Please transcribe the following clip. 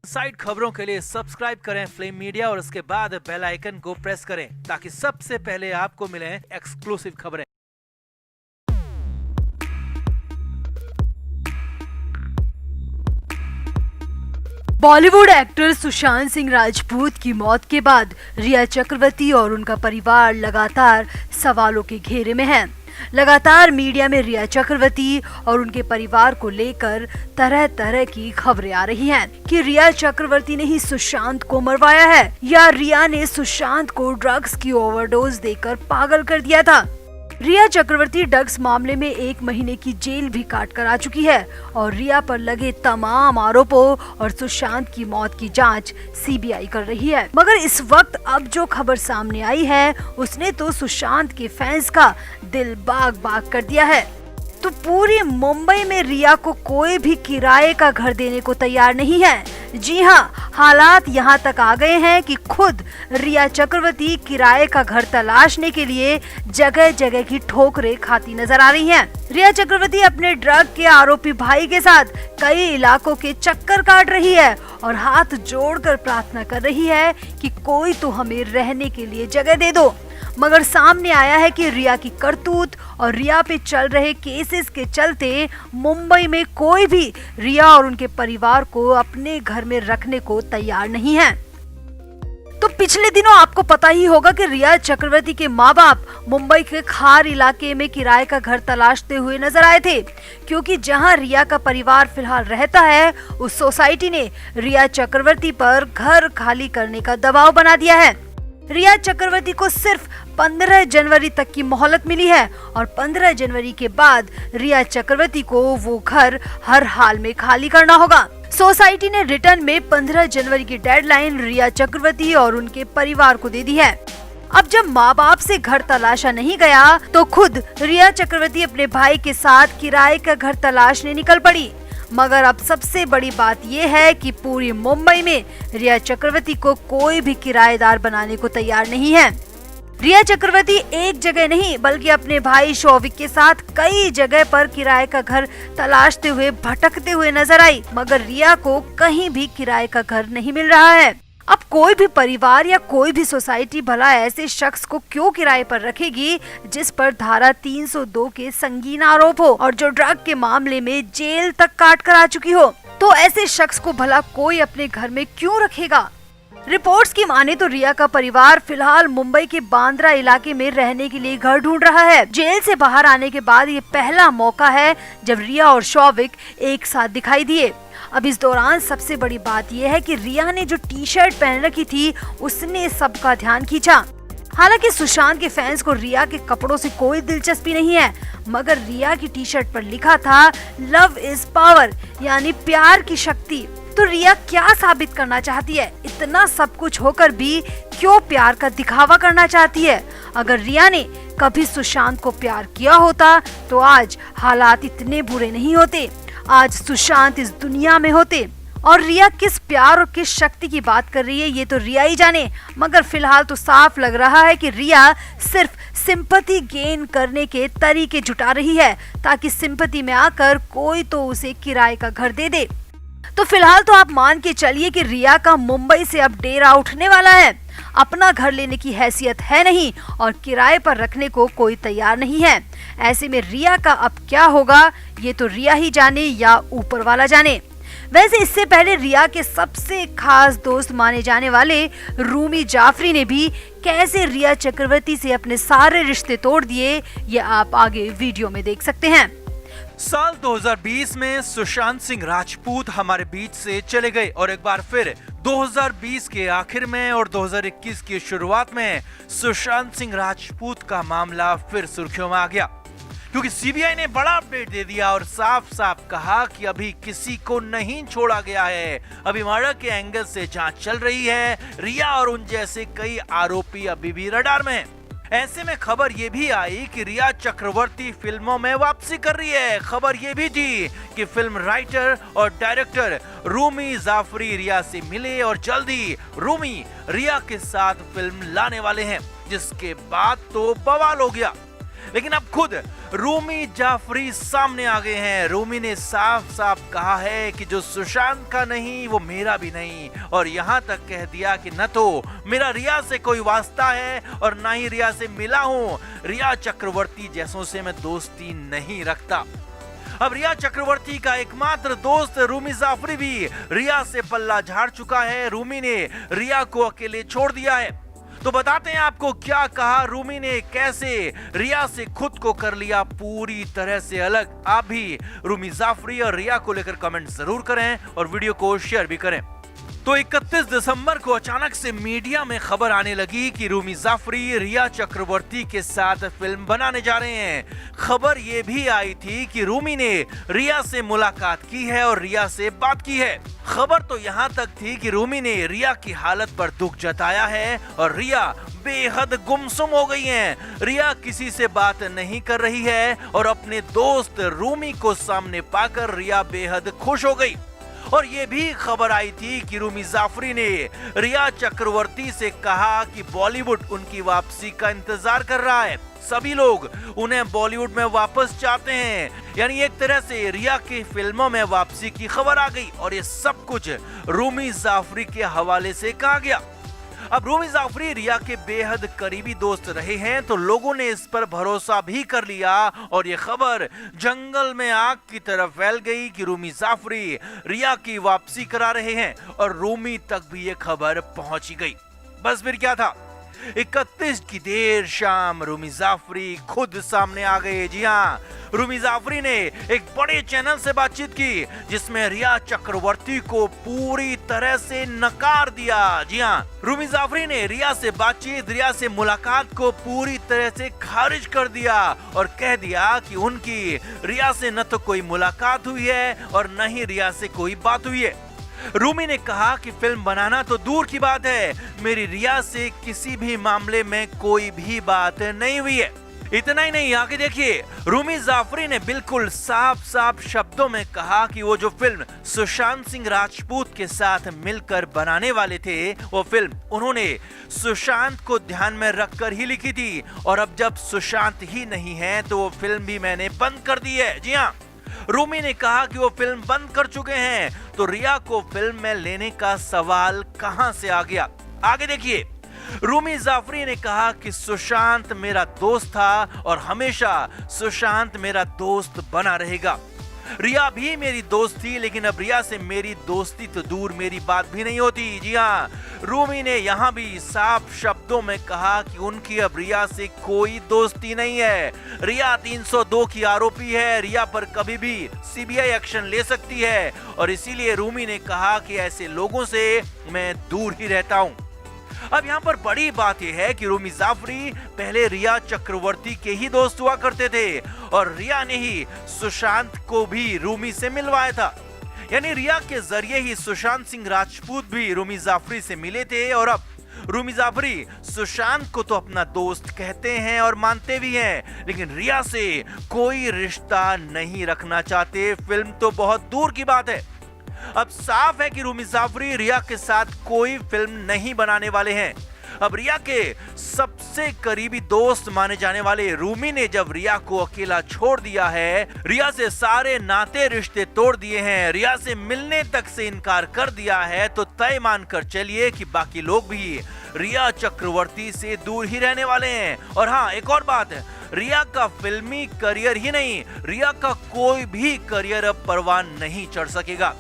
Side खबरों के लिए सब्सक्राइब करें फ्लेम मीडिया और उसके बाद बेल आइकन को प्रेस करें ताकि सबसे पहले आपको मिले एक्सक्लूसिव खबरें। बॉलीवुड एक्टर सुशांत सिंह राजपूत की मौत के बाद रिया चक्रवर्ती और उनका परिवार लगातार सवालों के घेरे में है। लगातार मीडिया में रिया चक्रवर्ती और उनके परिवार को लेकर तरह तरह की खबरें आ रही हैं कि रिया चक्रवर्ती ने ही सुशांत को मरवाया है या रिया ने सुशांत को ड्रग्स की ओवरडोज देकर पागल कर दिया था। रिया चक्रवर्ती ड्रग्स मामले में 1 महीने की जेल भी काट कर आ चुकी है और रिया पर लगे तमाम आरोपों और सुशांत की मौत की जांच सीबीआई कर रही है। मगर इस वक्त अब जो खबर सामने आई है उसने तो सुशांत के फैंस का दिल बाग बाग कर दिया है। तो पूरी मुंबई में रिया को कोई भी किराए का घर देने को तैयार नहीं है। जी हाँ, हालात यहाँ तक आ गए हैं कि खुद रिया चक्रवर्ती किराए का घर तलाशने के लिए जगह जगह की ठोकरें खाती नजर आ रही हैं। रिया चक्रवर्ती अपने ड्रग के आरोपी भाई के साथ कई इलाकों के चक्कर काट रही है और हाथ जोड़कर प्रार्थना कर रही है कि कोई तो हमें रहने के लिए जगह दे दो। मगर सामने आया है कि रिया की करतूत और रिया पे चल रहे केसेस के चलते मुंबई में कोई भी रिया और उनके परिवार को अपने घर में रखने को तैयार नहीं है। तो पिछले दिनों आपको पता ही होगा कि रिया चक्रवर्ती के माँ बाप मुंबई के खार इलाके में किराए का घर तलाशते हुए नजर आए थे, क्योंकि जहां रिया का परिवार फिलहाल रहता है उस सोसाइटी ने रिया चक्रवर्ती पर घर खाली करने का दबाव बना दिया है। रिया चक्रवर्ती को सिर्फ 15 जनवरी तक की मोहलत मिली है और 15 जनवरी के बाद रिया चक्रवर्ती को वो घर हर हाल में खाली करना होगा। सोसाइटी ने रिटर्न में 15 जनवरी की डेडलाइन रिया चक्रवर्ती और उनके परिवार को दे दी है। अब जब माँ बाप से घर तलाशा नहीं गया तो खुद रिया चक्रवर्ती अपने भाई के साथ किराए का घर तलाशने निकल पड़ी। मगर अब सबसे बड़ी बात ये है कि पूरी मुंबई में रिया चक्रवर्ती को कोई भी किराएदार बनाने को तैयार नहीं है। रिया चक्रवर्ती एक जगह नहीं बल्कि अपने भाई शौविक के साथ कई जगह पर किराए का घर तलाशते हुए भटकते हुए नजर आई, मगर रिया को कहीं भी किराए का घर नहीं मिल रहा है। अब कोई भी परिवार या कोई भी सोसाइटी भला ऐसे शख्स को क्यों किराए पर रखेगी जिस पर धारा 302 के संगीन आरोप हो और जो ड्रग के मामले में जेल तक काट कर आ चुकी हो। तो ऐसे शख्स को भला कोई अपने घर में क्यों रखेगा। रिपोर्ट्स की माने तो रिया का परिवार फिलहाल मुंबई के बांद्रा इलाके में रहने के लिए घर ढूंढ रहा है। जेल से बाहर आने के बाद ये पहला मौका है जब रिया और शौविक एक साथ दिखाई दिए। अब इस दौरान सबसे बड़ी बात यह है कि रिया ने जो टी शर्ट पहन रखी थी उसने सबका ध्यान खींचा। हालांकि सुशांत के फैंस को रिया के कपड़ों से कोई दिलचस्पी नहीं है, मगर रिया की टी शर्ट पर लिखा था लव इज पावर, यानी प्यार की शक्ति। तो रिया क्या साबित करना चाहती है? इतना सब कुछ होकर भी क्यों प्यार का दिखावा करना चाहती है? अगर रिया ने कभी सुशांत को प्यार किया होता तो आज हालात इतने बुरे नहीं होते, आज सुशांत इस दुनिया में होते। और रिया किस प्यार और किस शक्ति की बात कर रही है ये तो रिया ही जाने, मगर फिलहाल तो साफ लग रहा है कि रिया सिर्फ सिंपैथी गेन करने के तरीके जुटा रही है ताकि सिंपैथी में आकर कोई तो उसे किराए का घर दे दे। तो फिलहाल तो आप मान के चलिए कि रिया का मुंबई से अब डेरा उठने वाला है। अपना घर लेने की हैसियत है नहीं और किराए पर रखने को कोई तैयार नहीं है। ऐसे में रिया का अब क्या होगा ये तो रिया ही जाने या ऊपर वाला जाने। वैसे इससे पहले रिया के सबसे खास दोस्त माने जाने वाले रूमी जाफरी ने भी कैसे रिया चक्रवर्ती से अपने सारे रिश्ते तोड़ दिए ये आप आगे वीडियो में देख सकते हैं। साल 2020 में सुशांत सिंह राजपूत हमारे बीच से चले गए और एक बार फिर 2020 के आखिर में और 2021 की शुरुआत में सुशांत सिंह राजपूत का मामला फिर सुर्खियों में आ गया, क्योंकि सीबीआई ने बड़ा अपडेट दे दिया और साफ साफ कहा कि अभी किसी को नहीं छोड़ा गया है। अभी मर्डर के एंगल से जांच चल रही है। रिया और उन जैसे कई आरोपी अभी भी रडार में हैं। ऐसे में खबर ये भी आई कि रिया चक्रवर्ती फिल्मों में वापसी कर रही है। खबर ये भी थी कि फिल्म राइटर और डायरेक्टर रूमी जाफरी रिया से मिले और जल्दी रूमी रिया के साथ फिल्म लाने वाले हैं, जिसके बाद तो बवाल हो गया। लेकिन अब खुद रूमी जाफरी सामने आ गए हैं। रूमी ने साफ साफ कहा है कि जो सुशांत का नहीं वो मेरा भी नहीं, और यहाँ तक कह दिया कि न तो मेरा रिया से कोई वास्ता है और ना ही रिया से मिला हूँ। रिया चक्रवर्ती जैसों से मैं दोस्ती नहीं रखता। अब रिया चक्रवर्ती का एकमात्र दोस्त रूमी जाफरी भी रिया से पल्ला झाड़ चुका है। रूमी ने रिया को अकेले छोड़ दिया है। तो बताते हैं आपको क्या कहा रूमी ने, कैसे रिया से खुद को कर लिया पूरी तरह से अलग। आप भी रूमी जाफरी और रिया को लेकर कमेंट जरूर करें और वीडियो को शेयर भी करें। तो 31 दिसंबर को अचानक से मीडिया में खबर आने लगी कि रूमी जाफरी रिया चक्रवर्ती के साथ फिल्म बनाने जा रहे हैं। खबर ये भी आई थी कि रूमी ने रिया से मुलाकात की है और रिया से बात की है। खबर तो यहाँ तक थी कि रूमी ने रिया की हालत पर दुख जताया है और रिया बेहद गुमसुम हो गई हैं। रिया किसी से बात नहीं कर रही है और अपने दोस्त रूमी को सामने पाकर रिया बेहद खुश हो गई। और ये भी खबर आई थी कि रूमी जाफरी ने रिया चक्रवर्ती से कहा कि बॉलीवुड उनकी वापसी का इंतजार कर रहा है। सभी लोग उन्हें बॉलीवुड में वापस चाहते हैं। यानी एक तरह से रिया की फिल्मों में वापसी की खबर आ गई और ये सब कुछ रूमी जाफरी के हवाले से कहा गया। अब रूमी जाफरी रिया के बेहद करीबी दोस्त रहे हैं, तो लोगों ने इस पर भरोसा भी कर लिया और ये खबर जंगल में आग की तरह फैल गई कि रूमी जाफरी रिया की वापसी करा रहे हैं और रूमी तक भी ये खबर पहुंची गई। बस फिर क्या था, 31 की देर शाम रूमी जाफरी खुद सामने आ गए। जी हाँ, रूमी जाफरी ने एक बड़े चैनल से बातचीत की जिसमें रिया चक्रवर्ती को पूरी तरह से नकार दिया। जी हाँ, रूमी जाफरी ने रिया से बातचीत, रिया से मुलाकात को पूरी तरह से खारिज कर दिया और कह दिया कि उनकी रिया से न तो कोई मुलाकात हुई है और न ही रिया से कोई बात हुई है। रूमी ने कहा कि फिल्म बनाना तो दूर की बात है, मेरी रिया से किसी भी मामले में कोई भी बात नहीं हुई है। इतना ही नहीं, आगे देखिए, रूमी जाफरी ने बिल्कुल साफ साफ शब्दों में कहा कि वो जो फिल्म सुशांत सिंह राजपूत के साथ मिलकर बनाने वाले थे, वो फिल्म उन्होंने सुशांत को ध्यान में रखकर ही लिखी थी और अब जब सुशांत ही नहीं है तो वो फिल्म भी मैंने बंद कर दी है। जी हाँ, रूमी ने कहा कि वो फिल्म बंद कर चुके हैं, तो रिया को फिल्म में लेने का सवाल कहां से आ गया। आगे देखिए, रूमी जाफरी ने कहा कि सुशांत मेरा दोस्त था और हमेशा सुशांत मेरा दोस्त बना रहेगा। रिया भी मेरी दोस्त थी, लेकिन अब रिया से मेरी दोस्ती तो दूर, मेरी बात भी नहीं होती। जी हाँ, रूमी ने यहाँ भी साफ शब्दों में कहा कि उनकी अब रिया से कोई दोस्ती नहीं है। रिया 302 की आरोपी है, रिया पर कभी भी सीबीआई एक्शन ले सकती है और इसीलिए रूमी ने कहा कि ऐसे लोगों से मैं दूर ही रहता हूँ। अब यहाँ पर बड़ी बात यह है कि रूमी जाफरी पहले रिया चक्रवर्ती के ही दोस्त हुआ करते थे और रिया ने ही सुशांत को भी रूमी से मिलवाया था। यानी रिया के जरिए ही सुशांत सिंह राजपूत भी रूमी जाफरी से मिले थे और अब रूमी जाफरी सुशांत को तो अपना दोस्त कहते हैं और मानते भी हैं, लेकिन रिया से कोई रिश्ता नहीं रखना चाहते। फिल्म तो बहुत दूर की बात है। अब साफ है कि रूमी जाफरी रिया के साथ कोई फिल्म नहीं बनाने वाले हैं। अब रिया के सबसे करीबी दोस्त माने जाने वाले रूमी ने जब रिया को अकेला छोड़ दिया है, रिया से सारे नाते रिश्ते तोड़ दिए हैं, रिया से मिलने तक से इनकार कर दिया है, तो तय मानकर चलिए कि बाकी लोग भी रिया चक्रवर्ती से दूर ही रहने वाले हैं। और हाँ, एक और बात है, रिया का फिल्मी करियर ही नहीं, रिया का कोई भी करियर अब परवान नहीं चढ़ सकेगा।